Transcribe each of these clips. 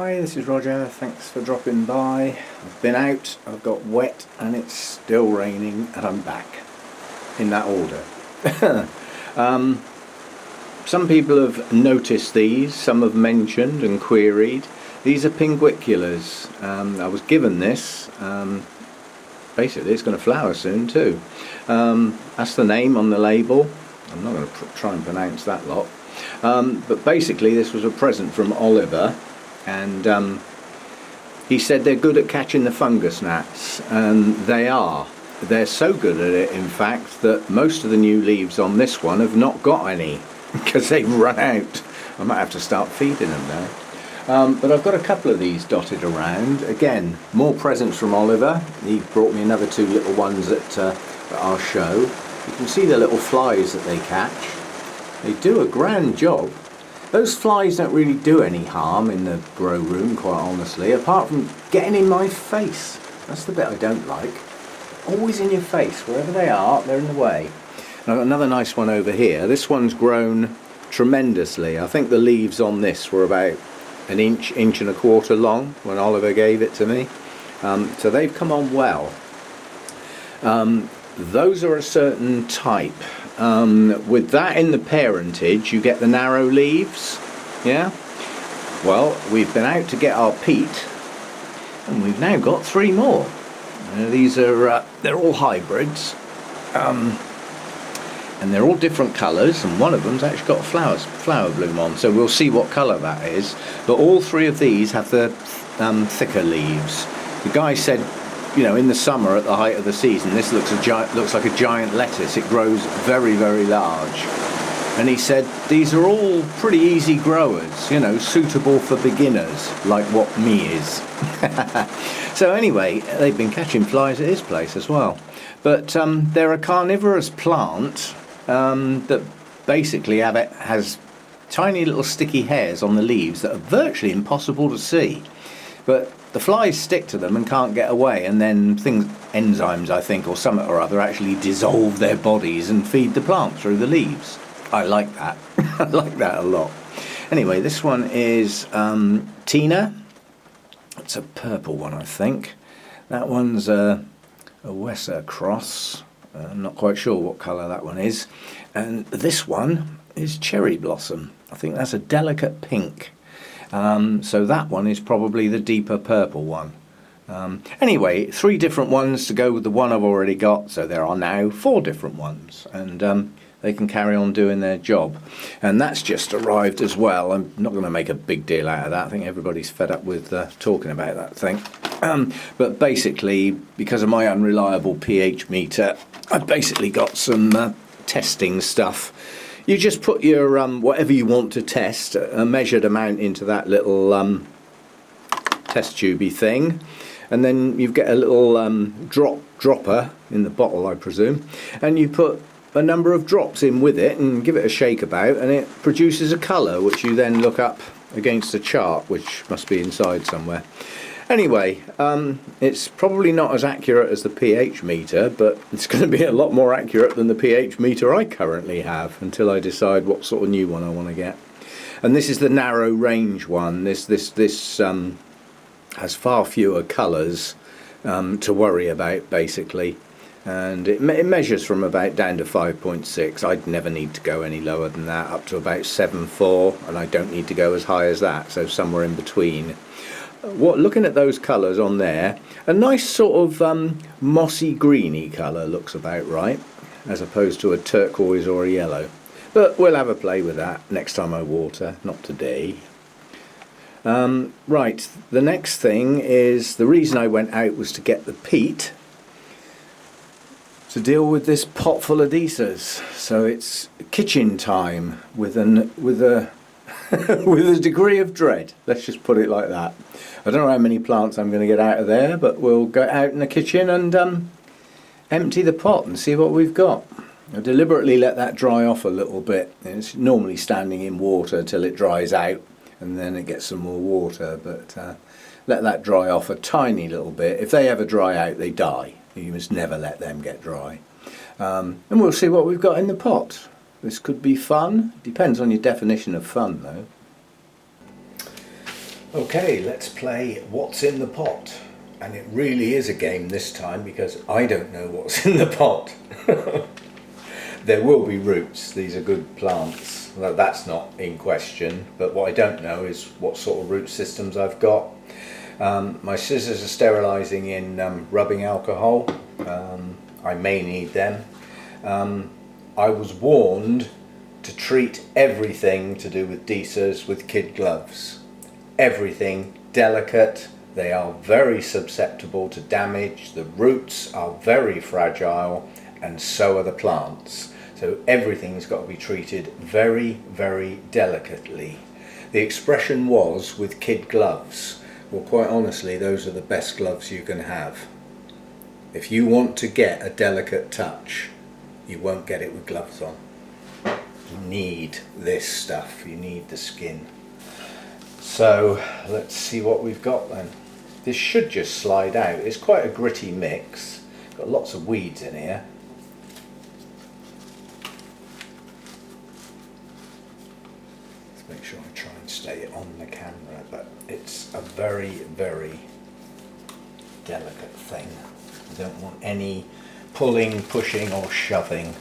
Hi, this is Roger, thanks for dropping by. I've been out, I've got wet and it's still raining and I'm back, in that order. Some people have noticed these, some have mentioned and queried. These are pinguiculars. I was given this, basically it's going to flower soon too. That's the name on the label. I'm not going to try and pronounce that lot. But basically this was a present from Oliver, and he said they're good at catching the fungus gnats, and they are. They're so good at it, in fact, that most of the new leaves on this one have not got any because they've run out. I might have to start feeding them now. But I've got a couple of these dotted around. Again, more presents from Oliver. He brought me another two little ones at our show. You can see the little flies that they catch. They do a grand job. Those flies don't really do any harm in the grow room, quite honestly, apart from getting in my face. That's the bit I don't like. Always in your face, wherever they are, they're in the way. And I've got another nice one over here. This one's grown tremendously. I think the leaves on this were about an inch, inch and a quarter long when Oliver gave it to me. So they've come on well. Those are a certain type. With that in the parentage, you get the narrow leaves. Yeah. Well, we've been out to get our peat, and we've now got three more. These are they're all hybrids, and they're all different colours, and one of them's actually got a flower bloom on. So we'll see what colour that is. But all three of these have the thicker leaves. The guy said, you know, in the summer at the height of the season, this looks like a giant lettuce. It grows very, very large. And he said these are all pretty easy growers, you know, suitable for beginners, like what me is. So anyway, they've been catching flies at his place as well. But they're a carnivorous plant that basically has tiny little sticky hairs on the leaves that are virtually impossible to see. But the flies stick to them and can't get away, and then enzymes, I think, or something or other, actually dissolve their bodies and feed the plant through the leaves. I like that. I like that a lot. Anyway, this one is Tina. It's a purple one, I think. That one's a Wesser cross. I'm not quite sure what colour that one is. And this one is cherry blossom. I think that's a delicate pink. So that one is probably the deeper purple one. Anyway, three different ones to go with the one I've already got, so there are now four different ones, and they can carry on doing their job. And that's just arrived as well. I'm not going to make a big deal out of that. I think everybody's fed up with talking about that thing. But basically, because of my unreliable pH meter, I've basically got some testing stuff. You just put your whatever you want to test, a measured amount into that little test tubey thing, and then you get a little dropper in the bottle, I presume, and you put a number of drops in with it and give it a shake about, and it produces a colour which you then look up against a chart which must be inside somewhere. Anyway, it's probably not as accurate as the pH meter, but it's going to be a lot more accurate than the pH meter I currently have until I decide what sort of new one I want to get. And this is the narrow range one. This has far fewer colours to worry about, basically. And it measures from about down to 5.6. I'd never need to go any lower than that, up to about 7.4, and I don't need to go as high as that, so somewhere in between. Looking at those colours on there, a nice sort of mossy greeny colour looks about right, as opposed to a turquoise or a yellow. But we'll have a play with that next time I water, not today. Right, the next thing is, the reason I went out was to get the peat to deal with this pot full of Disas. So it's kitchen time with a with a degree of dread. Let's just put it like that. I don't know how many plants I'm going to get out of there, but we'll go out in the kitchen and empty the pot and see what we've got. I deliberately let that dry off a little bit. It's normally standing in water till it dries out, and then it gets some more water, but let that dry off a tiny little bit. If they ever dry out, they die. You must never let them get dry. And we'll see what we've got in the pot. This could be fun. Depends on your definition of fun, though. Okay, let's play What's in the Pot. And it really is a game this time because I don't know what's in the pot. There will be roots, these are good plants. Well, that's not in question, but what I don't know is what sort of root systems I've got. My scissors are sterilising in rubbing alcohol. I may need them. I was warned to treat everything to do with Disas with kid gloves. Everything delicate, they are very susceptible to damage, the roots are very fragile, and so are the plants. So everything's got to be treated very, very delicately. The expression was with kid gloves. Well, quite honestly, those are the best gloves you can have. If you want to get a delicate touch, you won't get it with gloves on. You need this stuff, you need the skin. So let's see what we've got then. This should just slide out. It's quite a gritty mix. Got lots of weeds in here. Let's make sure I try and stay on the camera, but it's a very, very delicate thing. You don't want any pulling, pushing or shoving.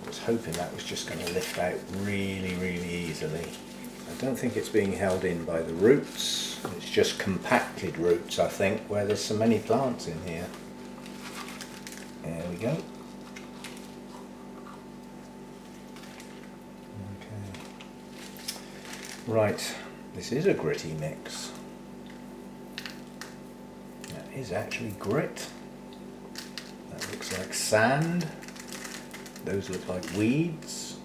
I was hoping that was just going to lift out really, really easily. I don't think it's being held in by the roots, it's just compacted roots, I think, where there's so many plants in here. There we go. Okay. Right, this is a gritty mix. That is actually grit. That looks like sand. Those look like weeds.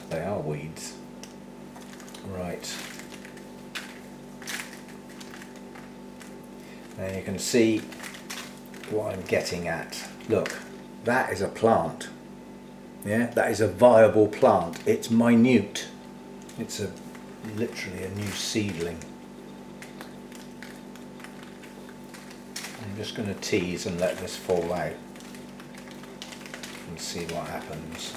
They are weeds. Right. Now you can see what I'm getting at. Look, that is a plant. Yeah, that is a viable plant. It's minute. It's literally a new seedling. I'm just going to tease and let this fall out and see what happens.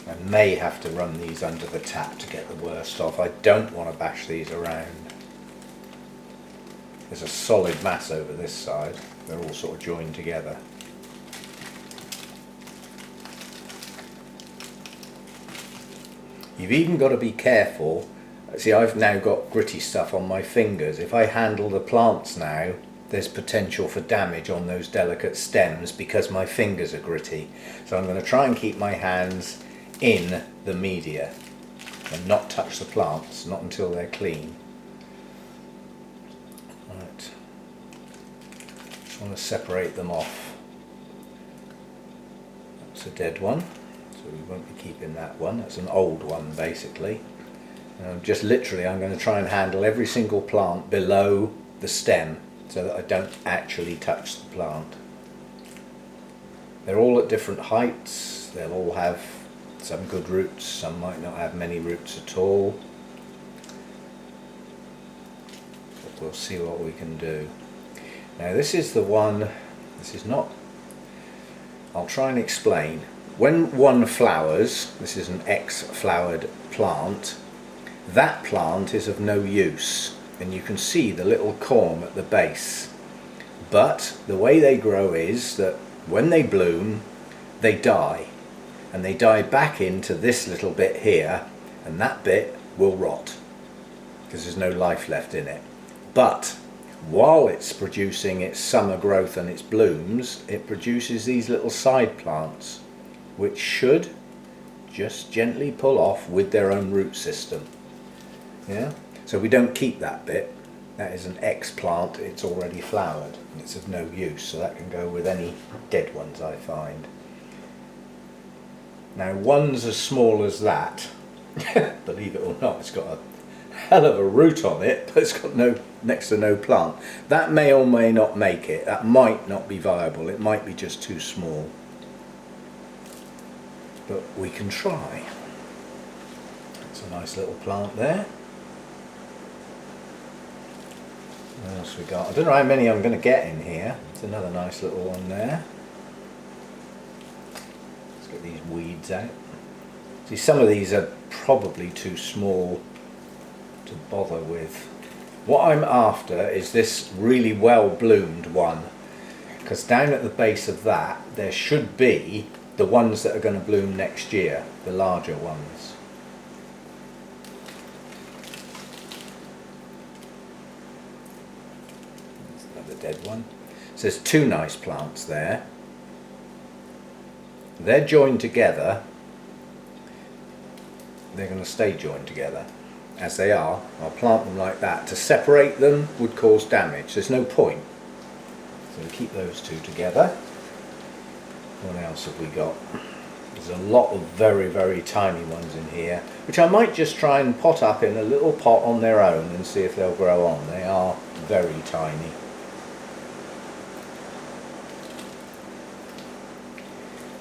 I may have to run these under the tap to get the worst off. I don't want to bash these around. There's a solid mass over this side. They're all sort of joined together. You've even got to be careful. See, I've now got gritty stuff on my fingers. If I handle the plants now, there's potential for damage on those delicate stems because my fingers are gritty. So I'm going to try and keep my hands in the media and not touch the plants, not until they're clean. Right. Just want to separate them off. That's a dead one, so we won't be keeping that one. That's an old one basically. Just literally I'm going to try and handle every single plant below the stem so that I don't actually touch the plant. They're all at different heights, they'll all have some good roots, some might not have many roots at all. But we'll see what we can do. Now this is the one, this is not, I'll try and explain. When one flowers, this is an X-flowered plant, that plant is of no use. And you can see the little corm at the base. But the way they grow is that when they bloom, they die. And they die back into this little bit here, and that bit will rot because there's no life left in it. But while it's producing its summer growth and its blooms, it produces these little side plants which should just gently pull off with their own root system. Yeah? So we don't keep that bit. That is an X plant, it's already flowered and it's of no use, so that can go with any dead ones I find. Now one's as small as that, believe it or not, it's got a hell of a root on it, but it's got next to no plant. That may or may not make it, that might not be viable, it might be just too small. But we can try. That's a nice little plant there. What else we got? I don't know how many I'm going to get in here. It's another nice little one there. Let's get these weeds out. See, some of these are probably too small to bother with. What I'm after is this really well bloomed one, because down at the base of that there should be the ones that are going to bloom next year, the larger ones. There's another dead one. So there's two nice plants there. They're joined together. They're going to stay joined together as they are. I'll plant them like that. To separate them would cause damage. There's no point. So we'll keep those two together. What else have we got? There's a lot of very, very tiny ones in here, which I might just try and pot up in a little pot on their own and see if they'll grow on. They are very tiny.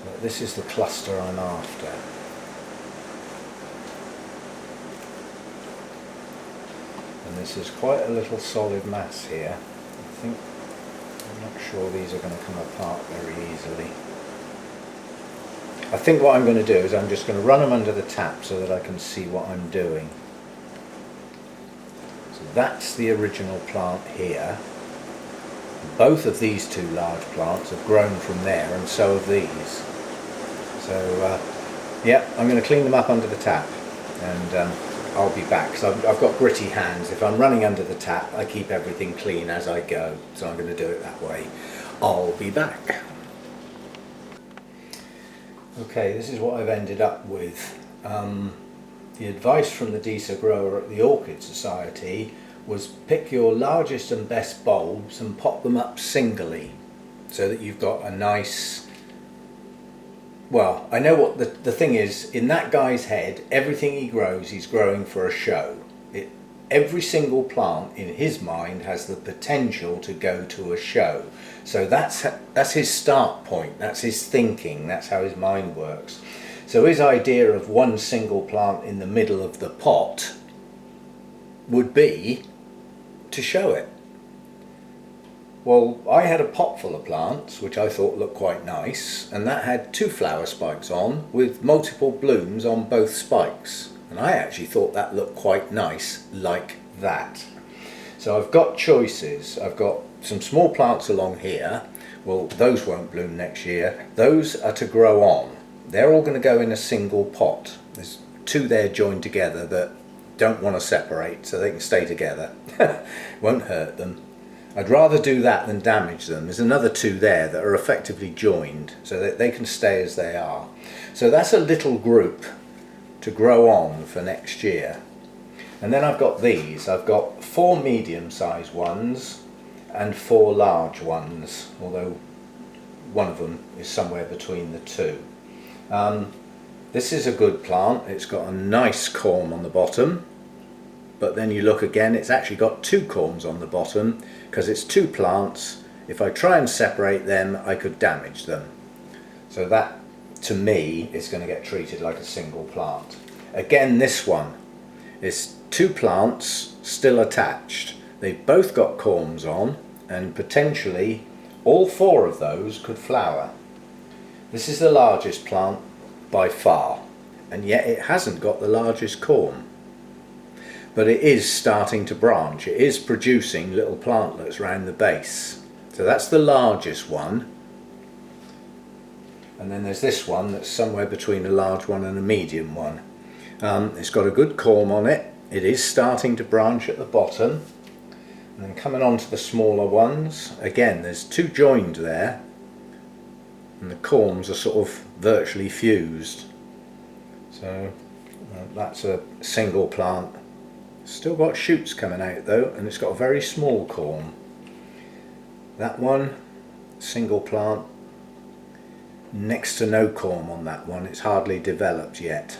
But this is the cluster I'm after. And this is quite a little solid mass here. I'm not sure these are going to come apart very easily. I think what I'm going to do is I'm just going to run them under the tap so that I can see what I'm doing. So that's the original plant here. Both of these two large plants have grown from there, and so have these. So yeah, I'm going to clean them up under the tap, and I'll be back, because I've got gritty hands. If I'm running under the tap, I keep everything clean as I go, so I'm going to do it that way. I'll be back. Okay, this is what I've ended up with. The advice from the Disa grower at the Orchid Society was pick your largest and best bulbs and pop them up singly, so that you've got a nice... Well, I know what the thing is, in that guy's head, everything he grows, he's growing for a show. Every single plant in his mind has the potential to go to a show. So that's his start point, that's his thinking, that's how his mind works. So his idea of one single plant in the middle of the pot would be to show it. Well, I had a pot full of plants, which I thought looked quite nice, and that had two flower spikes on, with multiple blooms on both spikes. And I actually thought that looked quite nice, like that. So I've got choices. I've got some small plants along here. Well, those won't bloom next year. Those are to grow on. They're all going to go in a single pot. There's two there joined together that don't want to separate, so they can stay together. Won't hurt them. I'd rather do that than damage them. There's another two there that are effectively joined, so that they can stay as they are. So that's a little group to grow on for next year. And then I've got these. I've got 4 medium-sized ones and 4 large ones, although one of them is somewhere between the two. This is a good plant. It's got a nice corm on the bottom, but then you look again, it's actually got 2 corms on the bottom, because it's 2 plants. If I try and separate them, I could damage them. So that, to me, is going to get treated like a single plant. Again, this one is 2 plants still attached. They've both got corms on, and potentially all 4 of those could flower. This is the largest plant by far, and yet it hasn't got the largest corm. But it is starting to branch. It is producing little plantlets around the base. So that's the largest one. And then there's this one that's somewhere between a large one and a medium one. It's got a good corm on it. It is starting to branch at the bottom. And then coming on to the smaller ones, again there's 2 joined there, and the corms are sort of virtually fused. So that's a single plant. Still got shoots coming out though, and it's got a very small corm. That one, single plant, next to no corm on that one. It's hardly developed yet.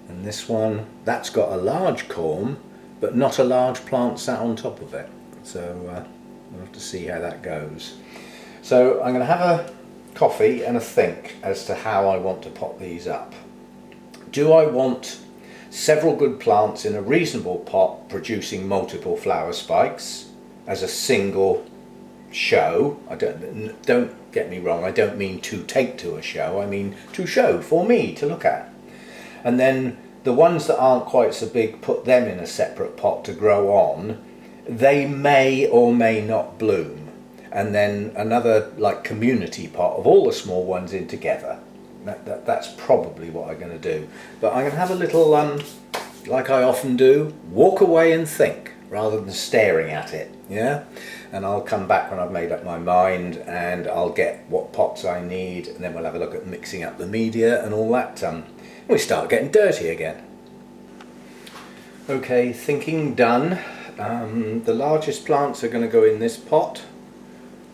And this one, that's got a large corm, but not a large plant sat on top of it. So we'll have to see how that goes. So I'm going to have a coffee and a think as to how I want to pot these up. Do I want several good plants in a reasonable pot producing multiple flower spikes as a single show? Don't get me wrong, I don't mean to take to a show, I mean to show for me to look at. And then the ones that aren't quite so big, put them in a separate pot to grow on. They may or may not bloom. And then another like community pot of all the small ones in together. That's probably what I'm going to do. But I'm going to have a little, like I often do, walk away and think rather than staring at it. Yeah? And I'll come back when I've made up my mind, and I'll get what pots I need, and then we'll have a look at mixing up the media and all that. We start getting dirty again. Okay, thinking done. The largest plants are going to go in this pot.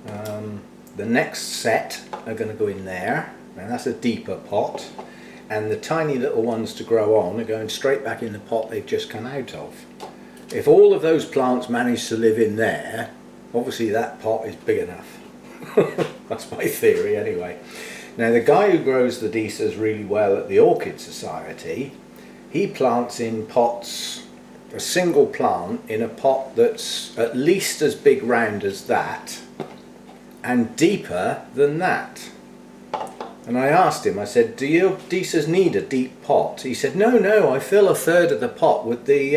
The next set are going to go in there, and that's a deeper pot. And the tiny little ones to grow on are going straight back in the pot they've just come out of. If all of those plants manage to live in there, obviously that pot is big enough. That's my theory anyway. Now the guy who grows the Disas really well at the Orchid Society, he plants in pots, a single plant in a pot that's at least as big round as that and deeper than that. And I asked him, I said, do your Disas need a deep pot? He said, no, I fill a third of the pot with the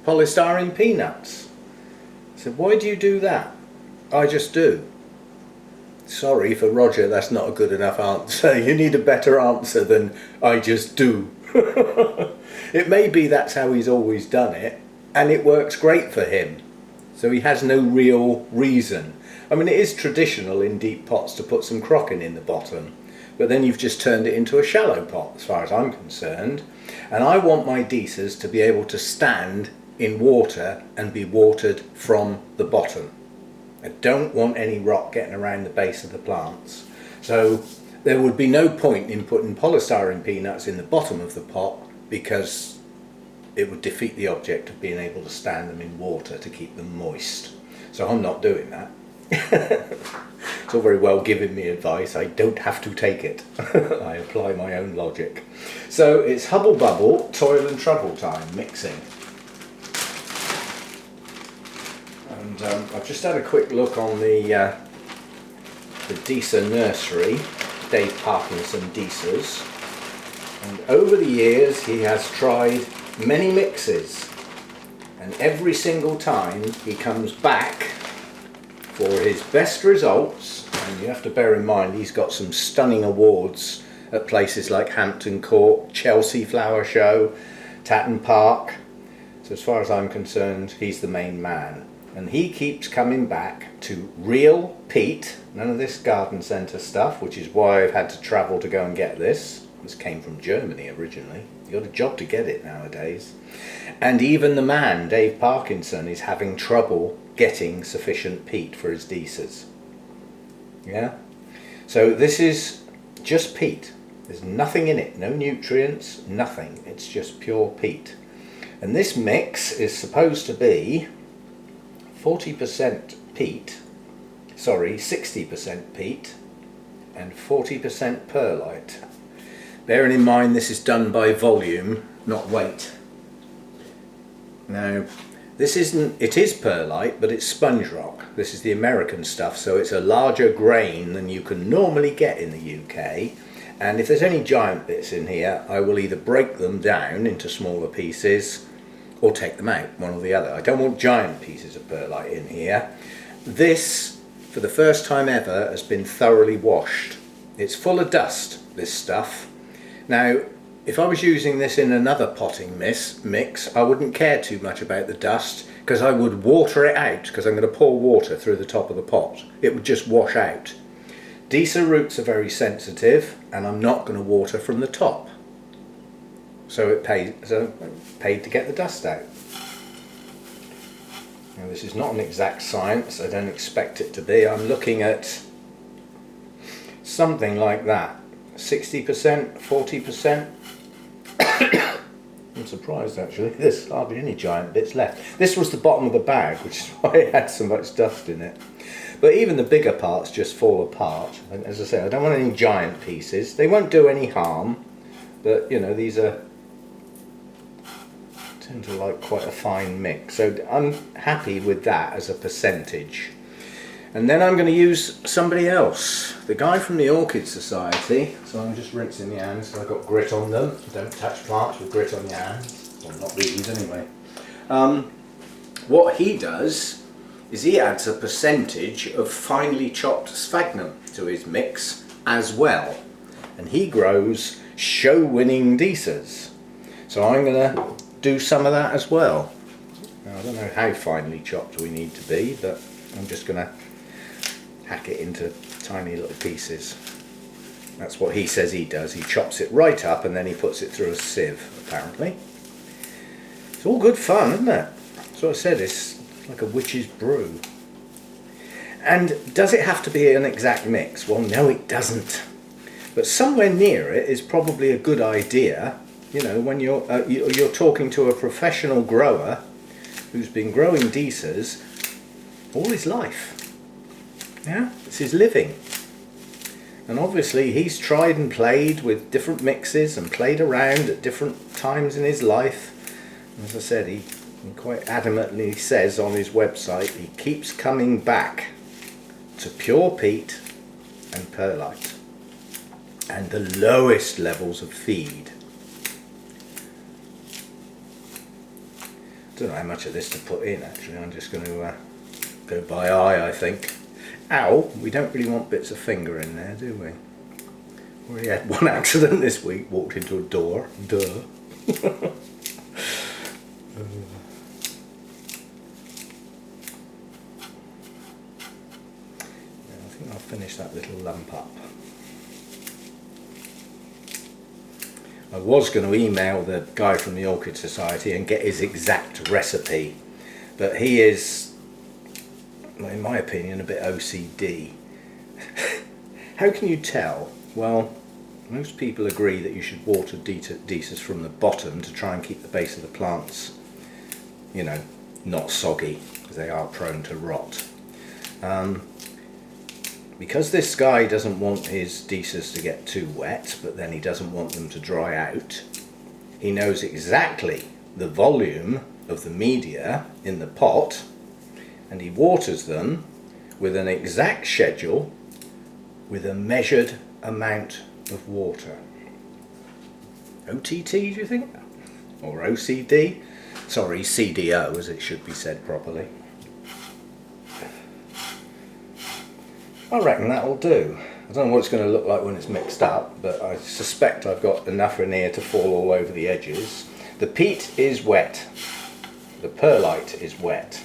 polystyrene peanuts. I said, why do you do that? I just do. Sorry for Roger, that's not a good enough answer. You need a better answer than I just do. It may be that's how he's always done it, and it works great for him. So he has no real reason. I mean, it is traditional in deep pots to put some crocking in the bottom, but then you've just turned it into a shallow pot as far as I'm concerned. And I want my Disas to be able to stand in water and be watered from the bottom. I don't want any rock getting around the base of the plants. So there would be no point in putting polystyrene peanuts in the bottom of the pot, because it would defeat the object of being able to stand them in water to keep them moist. So I'm not doing that. It's all very well giving me advice, I don't have to take it. I apply my own logic. So it's hubble bubble, toil and trouble time mixing. And I've just had a quick look on the Disa nursery, Dave Parkinson Disas, and over the years he has tried many mixes, and every single time he comes back for his best results. And you have to bear in mind he's got some stunning awards at places like Hampton Court, Chelsea Flower Show, Tatton Park. So as far as I'm concerned, he's the main man. And he keeps coming back to real peat, none of this garden centre stuff, which is why I've had to travel to go and get this. This came from Germany originally. You've got a job to get it nowadays. And even the man, Dave Parkinson, is having trouble getting sufficient peat for his Disas. Yeah? So this is just peat. There's nothing in it, no nutrients, nothing. It's just pure peat. And this mix is supposed to be 40% peat, 60% peat and 40% perlite. Bearing in mind this is done by volume, not weight. Now, this isn't, it is perlite, but it's sponge rock. This is the American stuff, so it's a larger grain than you can normally get in the UK. And if there's any giant bits in here, I will either break them down into smaller pieces or take them out, one or the other. I don't want giant pieces of perlite in here. This, for the first time ever, has been thoroughly washed. It's full of dust, this stuff. Now, if I was using this in another potting mix, I wouldn't care too much about the dust, because I would water it out, because I'm going to pour water through the top of the pot. It would just wash out. Disa roots are very sensitive, and I'm not going to water from the top. So it paid to get the dust out. Now, this is not an exact science, I don't expect it to be. I'm looking at something like that. 60%, 40%. I'm surprised actually, there's hardly any giant bits left. This was the bottom of the bag, which is why it had so much dust in it. But even the bigger parts just fall apart. And as I say, I don't want any giant pieces. They won't do any harm, but you know, these are tend to like quite a fine mix. So I'm happy with that as a percentage. And then I'm going to use somebody else, the guy from the Orchid Society. So I'm just rinsing the hands, so I've got grit on them. Don't touch plants with grit on your hands. Well, not these anyway. What he does is he adds a percentage of finely chopped sphagnum to his mix as well. And he grows show-winning Disas. So I'm going to do some of that as well. Now, I don't know how finely chopped we need to be, but I'm just going to hack it into tiny little pieces. That's what he says he does. He chops it right up and then he puts it through a sieve, apparently. It's all good fun, isn't it? That's what I said, it's like a witch's brew. And does it have to be an exact mix? Well, no, it doesn't. But somewhere near it is probably a good idea. You know, when you're talking to a professional grower who's been growing Disas all his life. Yeah, it's his living. And obviously he's tried and played with different mixes and played around at different times in his life. As I said, he quite adamantly says on his website he keeps coming back to pure peat and perlite and the lowest levels of feed. I don't know how much of this to put in actually. I'm just going to go by eye, I think. Ow, we don't really want bits of finger in there, do we? Already had one accident this week, walked into a door, duh. Yeah, I think I'll finish that little lump up. I was going to email the guy from the Orchid Society and get his exact recipe, but he is, in my opinion, a bit OCD. How can you tell? Well, most people agree that you should water Disas from the bottom to try and keep the base of the plants, you know, not soggy, because they are prone to rot. Because this guy doesn't want his Disas to get too wet, but then he doesn't want them to dry out, he knows exactly the volume of the media in the pot, and he waters them with an exact schedule with a measured amount of water. OTT, do you think? Or OCD? Sorry, CDO, as it should be said properly. I reckon that'll do. I don't know what it's going to look like when it's mixed up, but I suspect I've got enough in here to fall all over the edges. The peat is wet. The perlite is wet.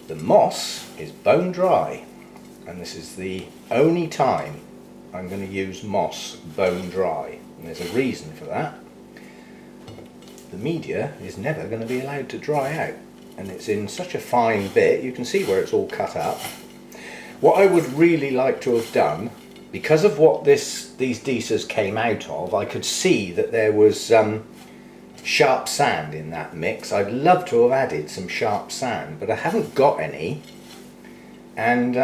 The moss is bone dry, and this is the only time I'm going to use moss bone dry, and there's a reason for that. The media is never going to be allowed to dry out, and it's in such a fine bit, you can see where it's all cut up. What I would really like to have done, because of what these Disas came out of, I could see that there was sharp sand in that mix. I'd love to have added some sharp sand, but I haven't got any, and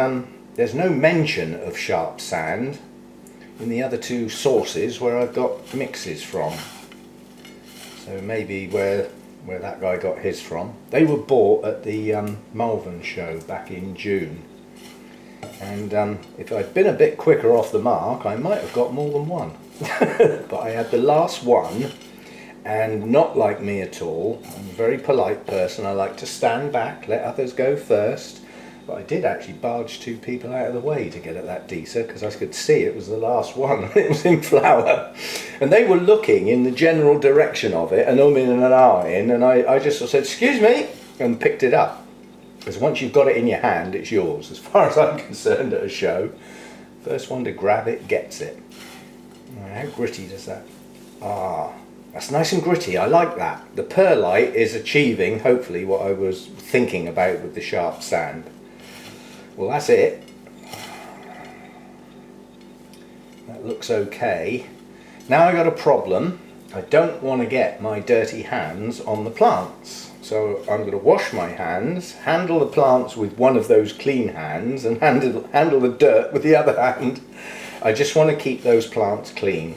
there's no mention of sharp sand in the other two sources where I've got mixes from. So maybe where that guy got his from. They were bought at the Malvern show back in June, and if I'd been a bit quicker off the mark I might have got more than one. But I had the last one. And not like me at all. I'm a very polite person. I like to stand back, let others go first. But I did actually barge two people out of the way to get at that Disa, because I could see it was the last one. It was in flower. And they were looking in the general direction of it, and in and ahhing, and I just sort of said, "Excuse me," and picked it up. Because once you've got it in your hand, it's yours, as far as I'm concerned at a show. First one to grab it gets it. How gritty does that? Ah. That's nice and gritty, I like that. The perlite is achieving, hopefully, what I was thinking about with the sharp sand. Well, that's it. That looks okay. Now I got a problem. I don't want to get my dirty hands on the plants. So I'm going to wash my hands, handle the plants with one of those clean hands, and handle the dirt with the other hand. I just want to keep those plants clean.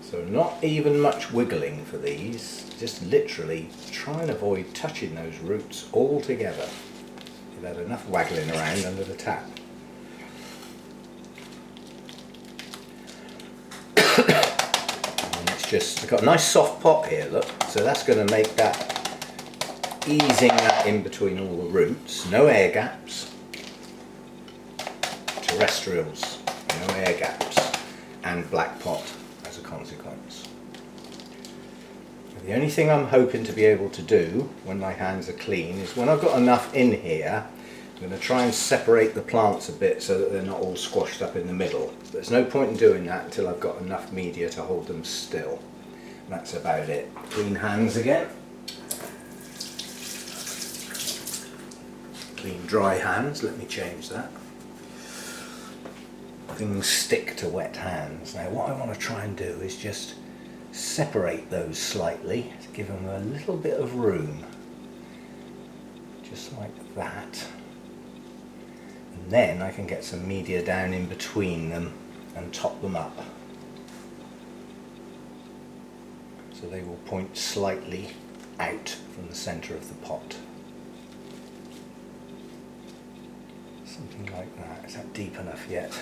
So not even much wiggling for these, just literally try and avoid touching those roots altogether. We'll have enough waggling around under the tap. And it's just, I've got a nice soft pot here, look, so that's going to make that easing that in between all the roots. No air gaps. Terrestrials, no air gaps, and black pot as a consequence. The only thing I'm hoping to be able to do when my hands are clean is when I've got enough in here, I'm going to try and separate the plants a bit so that they're not all squashed up in the middle. There's no point in doing that until I've got enough media to hold them still. And that's about it. Clean hands again. Clean dry hands, let me change that. Things stick to wet hands. Now what I want to try and do is just separate those slightly to give them a little bit of room, just like that, and then I can get some media down in between them and top them up so they will point slightly out from the centre of the pot. Something like that. Is that deep enough yet?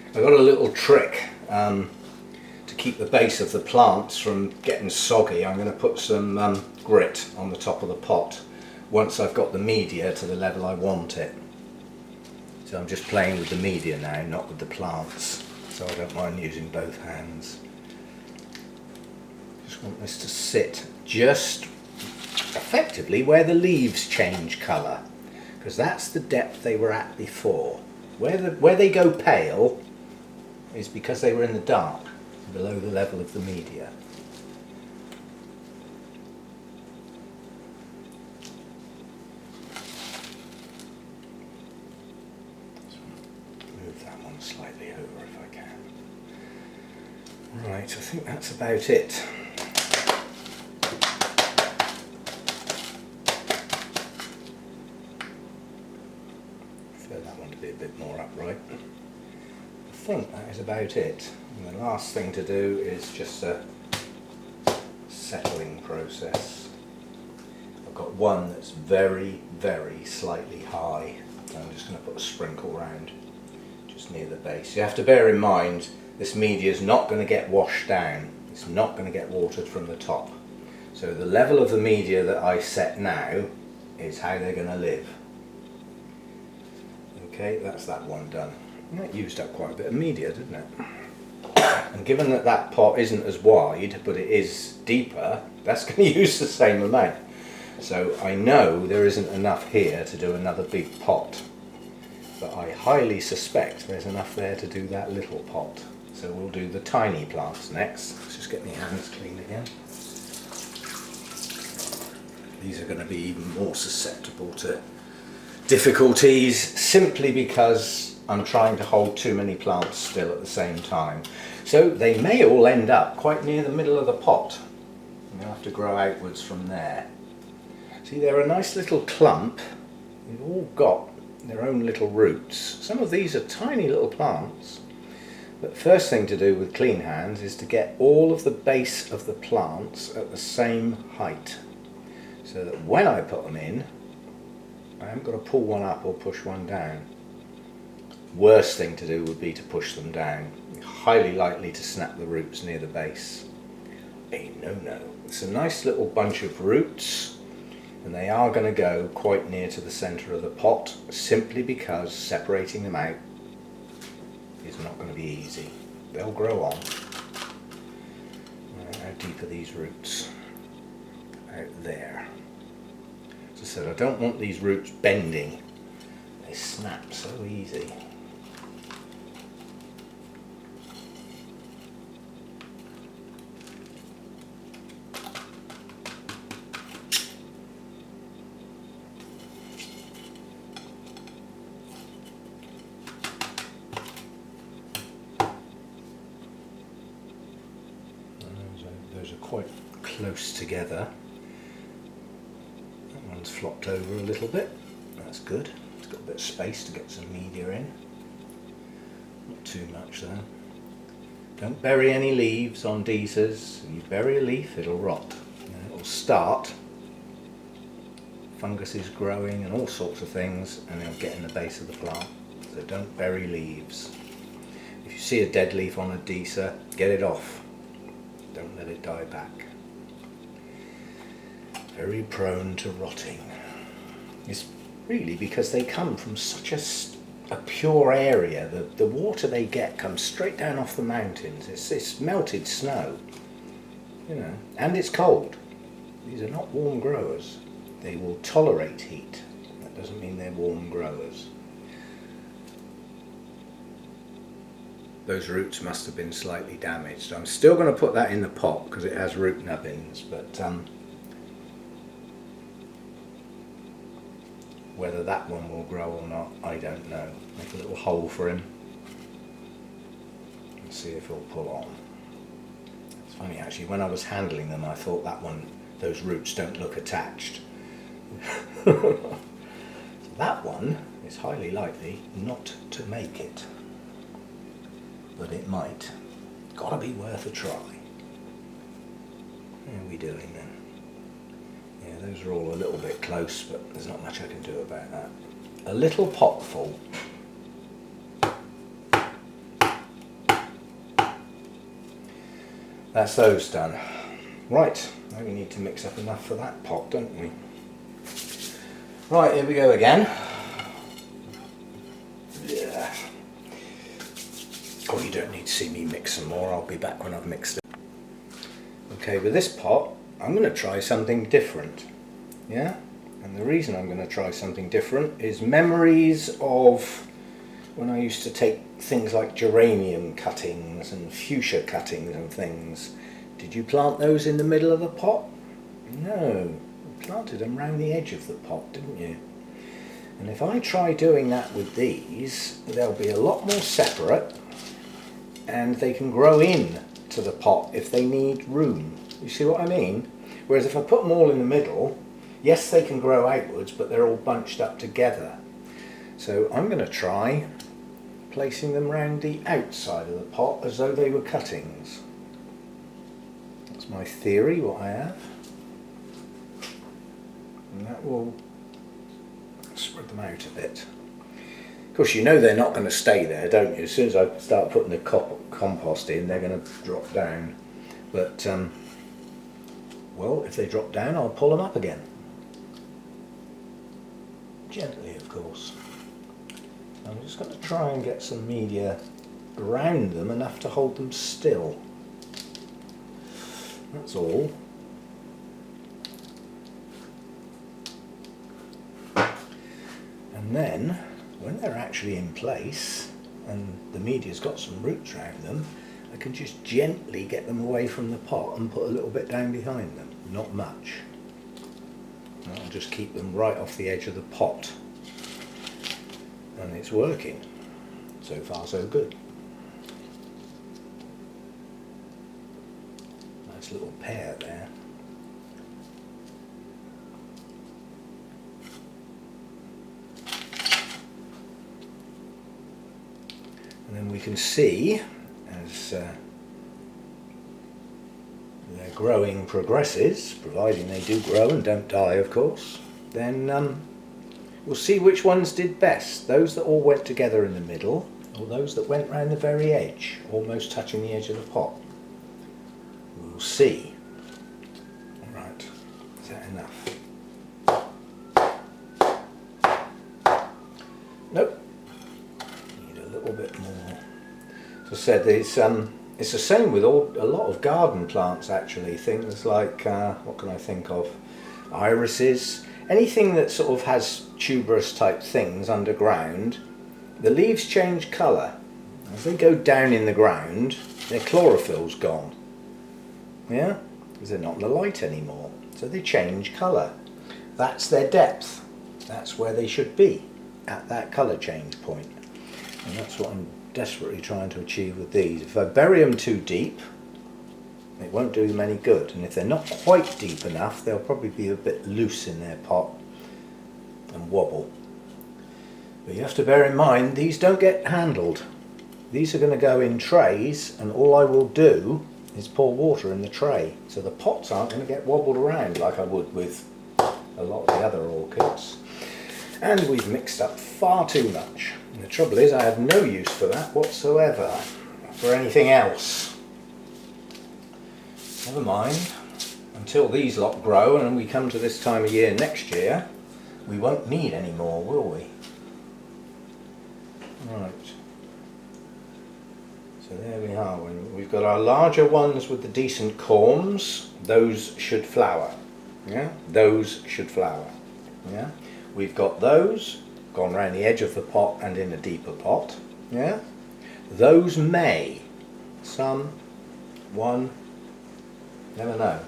I've got a little trick to keep the base of the plants from getting soggy. I'm going to put some grit on the top of the pot once I've got the media to the level I want it. So I'm just playing with the media now, not with the plants, so I don't mind using both hands. Just want this to sit just effectively where the leaves change colour, because that's the depth they were at before. Where they go pale is because they were in the dark, below the level of the media. Move that one slightly over if I can. Right, I think that's about it. Prefer that one to be a bit more upright. I think that is about it. And the last thing to do is just a settling process. I've got one that's very, very slightly high. So I'm just going to put a sprinkle round just near the base. You have to bear in mind this media is not going to get washed down. It's not going to get watered from the top. So the level of the media that I set now is how they're going to live. Okay, that's that one done. And that used up quite a bit of media, didn't it? And given that that pot isn't as wide, but it is deeper, that's going to use the same amount. So I know there isn't enough here to do another big pot, but I highly suspect there's enough there to do that little pot. So we'll do the tiny plants next. Let's just get my hands clean again. These are going to be even more susceptible to difficulties simply because I'm trying to hold too many plants still at the same time. So they may all end up quite near the middle of the pot. And you'll have to grow outwards from there. See, they're a nice little clump. They've all got their own little roots. Some of these are tiny little plants. But first thing to do with clean hands is to get all of the base of the plants at the same height. So that when I put them in, I haven't got to pull one up or push one down. Worst thing to do would be to push them down. You're highly likely to snap the roots near the base. A no-no. It's a nice little bunch of roots, and they are going to go quite near to the centre of the pot, simply because separating them out is not going to be easy. They'll grow on. Right, how deep are these roots? Out there. As I said, I don't want these roots bending. They snap so easy. Those are quite close together. That one's flopped over a little bit. That's good. It's got a bit of space to get some media in. Not too much though. Don't bury any leaves on Disas. If you bury a leaf, it'll rot. And it'll start funguses growing and all sorts of things, and they'll get in the base of the plant. So don't bury leaves. If you see a dead leaf on a Disa, get it off. Don't let it die back. Very prone to rotting. It's really because they come from such a pure area. The water they get comes straight down off the mountains. It's melted snow, you know, and it's cold. These are not warm growers. They will tolerate heat. That doesn't mean they're warm growers. Those roots must have been slightly damaged. I'm still going to put that in the pot because it has root nubbins, but whether that one will grow or not, I don't know. Make a little hole for him and see if he'll pull on. It's funny actually, when I was handling them I thought that one, those roots don't look attached. So that one is highly likely not to make it, but it might. Gotta be worth a try. How are we doing then? Yeah, those are all a little bit close, but there's not much I can do about that. A little pot full. That's those done. Right, now we need to mix up enough for that pot, don't we? Right, here we go again. Yeah. Oh, you don't need to see me mix some more. I'll be back when I've mixed it. Okay, with this pot, I'm going to try something different. Yeah? And the reason I'm going to try something different is memories of when I used to take things like geranium cuttings and fuchsia cuttings and things. Did you plant those in the middle of the pot? No. You planted them round the edge of the pot, didn't you? And if I try doing that with these, they'll be a lot more separate and they can grow in to the pot if they need room. You see what I mean? Whereas if I put them all in the middle, yes, they can grow outwards, but they're all bunched up together. So I'm going to try placing them round the outside of the pot as though they were cuttings. That's my theory, what I have. And that will spread them out a bit. Of course, you know they're not going to stay there, don't you? As soon as I start putting the compost in, they're going to drop down. But, well, if they drop down, I'll pull them up again. Gently, of course. I'm just going to try and get some media around them, enough to hold them still. That's all. And then, when they're actually in place, and the media's got some roots around them, I can just gently get them away from the pot and put a little bit down behind them. Not much. And I'll just keep them right off the edge of the pot. And it's working. So far so good. Nice little pair there. And then we can see, as their growing progresses, providing they do grow and don't die of course, then we'll see which ones did best. Those that all went together in the middle, or those that went round the very edge, almost touching the edge of the pot. We'll see. Alright, is that enough? Nope. Need a little bit more. As I said, it's the same with a lot of garden plants actually. Things like, what can I think of? Irises. Anything that sort of has tuberous type things underground, the leaves change colour. As they go down in the ground, their chlorophyll's gone. Yeah? Because they're not in the light anymore. So they change colour. That's their depth. That's where they should be, at that colour change point. And that's what I'm desperately trying to achieve with these. If I bury them too deep, it won't do them any good, and if they're not quite deep enough, they'll probably be a bit loose in their pot and wobble. But you have to bear in mind, these don't get handled. These are going to go in trays, and all I will do is pour water in the tray, so the pots aren't going to get wobbled around like I would with a lot of the other orchids. And we've mixed up far too much. And the trouble is I have no use for that whatsoever, for anything else. Never mind, until these lot grow and we come to this time of year next year, we won't need any more, will we? Right. So there we are. We've got our larger ones with the decent corms. Those should flower. Yeah, those should flower. Yeah, we've got those gone round the edge of the pot and in a deeper pot. Yeah, those may. Some, one, never know.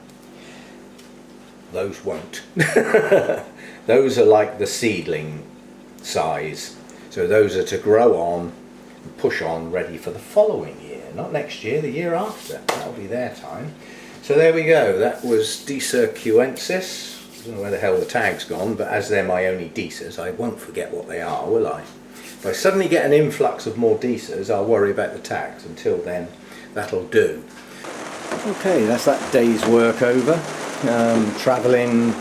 Those won't. Those are like the seedling size. So those are to grow on and push on, ready for the following year. Not next year, the year after. That'll be their time. So there we go. That was Disa Kewensis. I don't know where the hell the tag's gone, but as they're my only Disas, I won't forget what they are, will I? If I suddenly get an influx of more Disas, I'll worry about the tags. Until then, that'll do. Okay, that's that day's work over. Travelling,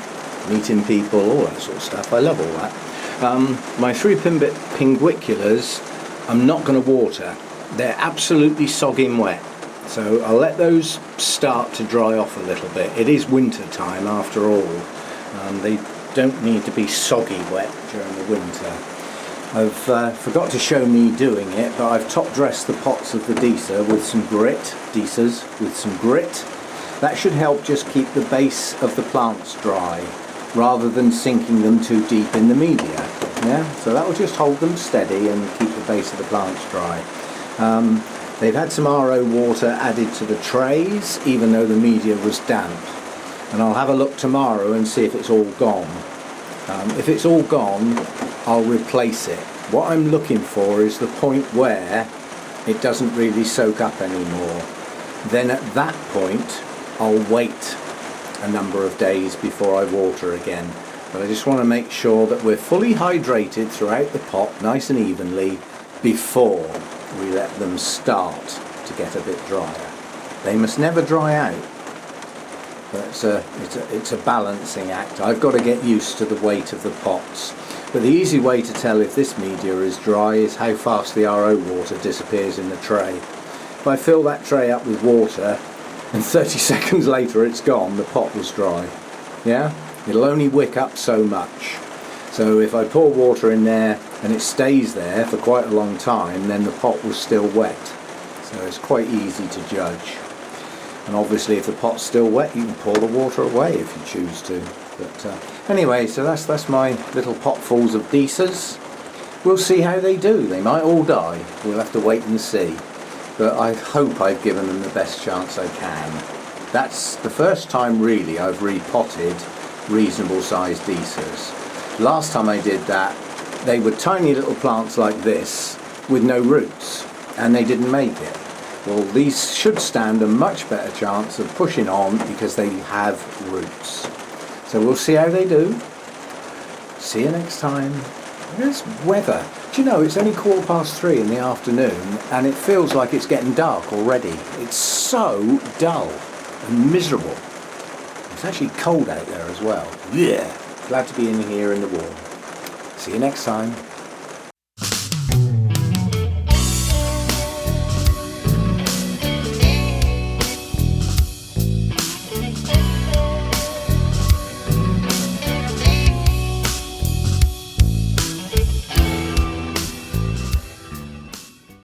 meeting people, all that sort of stuff. I love all that. My 3-pin-bit pinguiculars, I'm not going to water. They're absolutely sogging wet. So I'll let those start to dry off a little bit. It is winter time after all. They don't need to be soggy wet during the winter. I've forgot to show me doing it, but I've top dressed the pots of the Disa with some grit, Disas with some grit. That should help just keep the base of the plants dry, rather than sinking them too deep in the media. Yeah, so that will just hold them steady and keep the base of the plants dry. They've had some RO water added to the trays, even though the media was damp. And I'll have a look tomorrow and see if it's all gone. If it's all gone, I'll replace it. What I'm looking for is the point where it doesn't really soak up anymore. Then at that point, I'll wait a number of days before I water again. But I just want to make sure that we're fully hydrated throughout the pot, nice and evenly, before we let them start to get a bit drier. They must never dry out. But it's a balancing act. I've got to get used to the weight of the pots. But the easy way to tell if this media is dry is how fast the RO water disappears in the tray. If I fill that tray up with water and 30 seconds later it's gone, the pot was dry. Yeah? It'll only wick up so much. So if I pour water in there and it stays there for quite a long time, then the pot was still wet. So it's quite easy to judge. And obviously if the pot's still wet, you can pour the water away if you choose to. But anyway, so that's my little potfuls of Disas. We'll see how they do. They might all die. We'll have to wait and see. But I hope I've given them the best chance I can. That's the first time really I've repotted reasonable sized Disas. Last time I did that, they were tiny little plants like this with no roots, and they didn't make it. Well, these should stand a much better chance of pushing on because they have roots. So we'll see how they do. See you next time. There's weather. Do you know, it's only 3:15 in the afternoon and it feels like it's getting dark already. It's so dull and miserable. It's actually cold out there as well. Yeah, glad to be in here in the warm. See you next time.